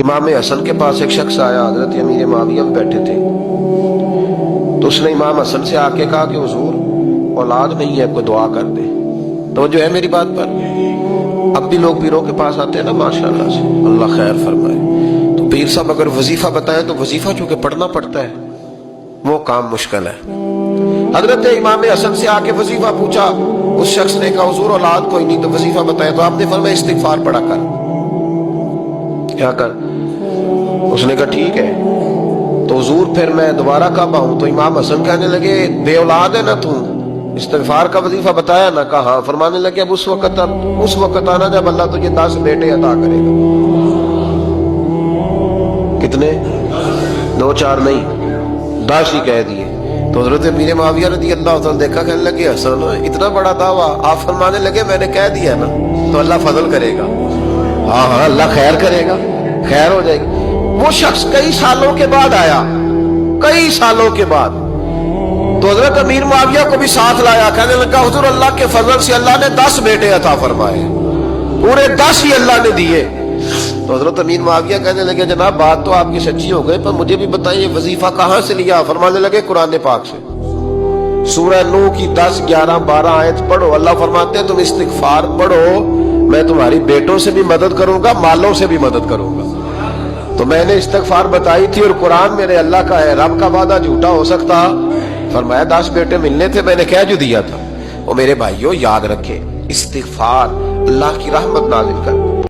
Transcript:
امام حسن کے پاس ایک شخص آیا، حضرت امیر معاویہ میں بیٹھے تھے، تو اس نے امام حسن سے آ کے کہا کہ حضور اولاد نہیں ہے، کوئی دعا کر دے۔ تو جو ہے میری بات پر، اب بھی لوگ پیروں کے پاس آتے ہیں نا، ماشاءاللہ سے اللہ خیر فرمائے، تو پیر صاحب اگر وظیفہ بتائیں تو وظیفہ چونکہ پڑھنا پڑتا ہے وہ کام مشکل ہے۔ حضرت امام حسن سے آ کے وظیفہ پوچھا، اس شخص نے کہا حضور اولاد کوئی نہیں تو وظیفہ بتائیں، تو آپ نے فرمایا استغفار پڑھا کر۔ کیا کر؟ اس نے کہا ٹھیک ہے۔ تو حضور پھر میں دوبارہ کب آؤں؟ تو امام حسن کہنے لگے بے اولاد ہے نا تو، استغفار کا وظیفہ بتایا نا؟ کہا ہاں۔ فرمانے لگے اب اس وقت آنا جب اللہ تجھے 10 بیٹے عطا کرے گا۔ کتنے؟ 2 4 نہیں، 10 ہی کہہ دیے۔ تو حضرت امیر معاویہ رضی اللہ تعالیٰ دیکھا، کہنے لگے حسن اتنا بڑا دعویٰ؟ آپ فرمانے لگے میں نے کہہ دیا نا، تو اللہ فضل کرے گا۔ ہاں ہاں اللہ خیر کرے گا، خیر ہو جائے گی۔ وہ شخص کئی سالوں کے بعد آیا، کئی سالوں کے بعد، تو حضرت امیر معاویہ کو بھی ساتھ لایا، کہنے لگا حضور اللہ کے فضل سے اللہ نے 10 بیٹے عطا فرمائے، پورے 10 ہی اللہ نے دیے۔ تو حضرت امیر معاویہ کہنے لگے جناب بات تو آپ کی سچی ہو گئی، پر مجھے بھی بتائیے وظیفہ کہاں سے لیا؟ فرمانے لگے قرآن پاک سے، سورہ نوح کی 10 11 12 آیت پڑھو۔ اللہ فرماتے ہیں تم استغفار پڑھو، میں تمہاری بیٹوں سے بھی مدد کروں گا، مالوں سے بھی مدد کروں گا۔ تو میں نے استغفار بتائی تھی، اور قرآن میرے اللہ کا ہے، رب کا وعدہ جھوٹا ہو سکتا؟ فرمایا 10 بیٹے ملنے تھے، میں نے کہہ جو دیا تھا۔ وہ میرے بھائیوں یاد رکھے، استغفار اللہ کی رحمت نازل کر